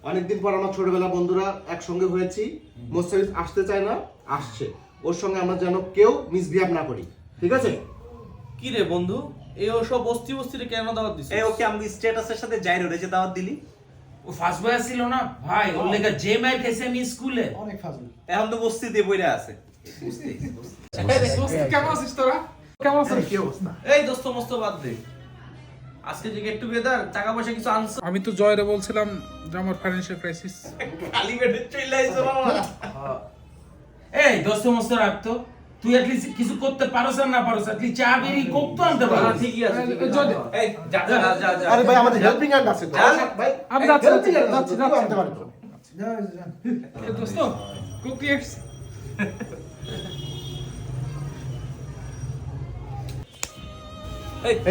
অনেকদিন পর আমার ছোটবেলা বন্ধুরা একসঙ্গে হয়েছি। মোস্তাফিজ আসতে চায় না, আসছে। ওর সঙ্গে আমরা যেন কেউ মিসবিহেভ না করি, ঠিক আছে? কি রে বন্ধু, এই ওসব বস্তি বস্তিতে কেন দাওয়াত দিছিস? এই ওকে আমি স্ট্যাটাসের সাথে যাইরো রে যে দাওয়াত দিলি। ও ফার্স্ট বয় ছিল না ভাই, ওর লেগে যে মাইর খেয়েছে আমি স্কুলে। অনেক ফাজল। এখন তো বস্তিতে বইরা আছে। কেমন আছিস তোরা? কেমন আছিস? কি অবস্থা? এই দোস্ত মস্ত বাদ দে, আজকে যে গেট টুগেদার টাকা পয়সা কিছু আনছো? আমি তো জয়রে বলছিলাম যে আমার ফাইন্যান্সিয়াল ক্রাইসিস। খালি পেটে চলে আইছো মামা। এই দোস্ত মস্ত রাখতো, তুই অ্যাটলিস্ট কিছু করতে পারোস আর না পারোস, অ্যাটলিস্ট চা বিড়ি কোক তো আনতে হ্যাঁ, পারোস। ঠিকই আছে, ঠিকই আছে। জয়, এই যা যা যা যা। আরে ভাই, আমাদের হেল্পিং হ্যান্ড আছে তো। ভাই আমি যাচ্ছি, helping hand আছে, যাচ্ছি, কেউ যাচ্ছি। আনতে পারে তো। এ দোস্ত, কুক ক্রিয়েটস।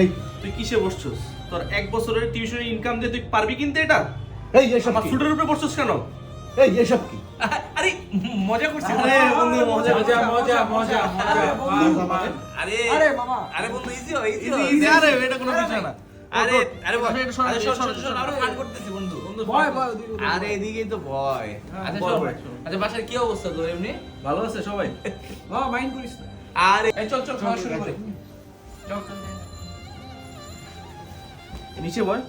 এই তুই কিসে বসছস? তোর এক বছরের টিউশন ইনকাম দিয়ে তুই পারবি কিনতে এটা? এই এসব আমার কি? সুটের উপরে বসছস কেন? এই এসব কি? আরে মজা করছিস? আরে বন্ধু, মজা মজা মজা মজা মজা। আরে আরে মামা, আরে বন্ধু ইজি হয়, ইজি হয়। ইজি, আরে এটা কোনো বিষয় না। আরে আরে এটা শোন, আরে এটা শোন শোন, শোন শোন, আমরা ফান করতেছি বন্ধু। ভয় ভয়। আরে এদিকেই তো ভয়। আচ্ছা বল, শোন, বল। আচ্ছা বাসার কি অবস্থা তোর এমনি? ভালো আছে সবাই? বাবা মাইন্ড করিস না। আরে এই চল চল খাওয়া শুরু করি। চল চল। নিচে বল।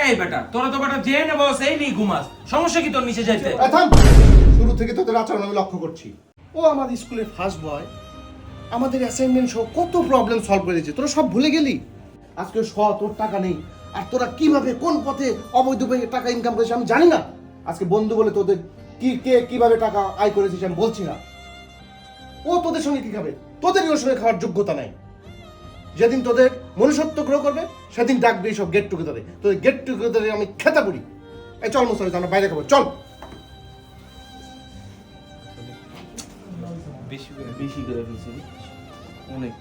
এই বেটা, তোরা তো বেটা যে নে বস এই নিয়ে ঘুমাস, সমস্যা কি তোর নিচে যাইতে? প্রথম শুরু থেকে তোদের আচরণ আমি লক্ষ্য করছি। ও আমাদের স্কুলের ফার্স্ট বয়, আমাদের অ্যাসাইনমেন্ট সহ কত প্রবলেম সলভ করে দিয়েছে। তোরা সব ভুলে গেলি? আজকে তোর টাকা নেই, আর তোরা কিভাবে কোন পথে অবৈধভাবে টাকা ইনকাম করেছিস আমি জানি না। আজকে বন্ধু বলে তোদের কে কিভাবে টাকা আয় করেছিস আমি বলছি না। ও তোদের সঙ্গে কি খাবে? তোদের ওর সঙ্গে খাওয়ার যোগ্যতা নাই। যেদিন তোদের মনুষ্যত্ব গ্রহ করবে সেদিন ডাকবে সব গেট টুগেদারে। তোদের গেট টুগেদারে আমি খেতা পড়ি। এই চল মোস্তাফিজ, আমরা বাইরে খাবো, চল। বেশি করে ফেলছি অনেক।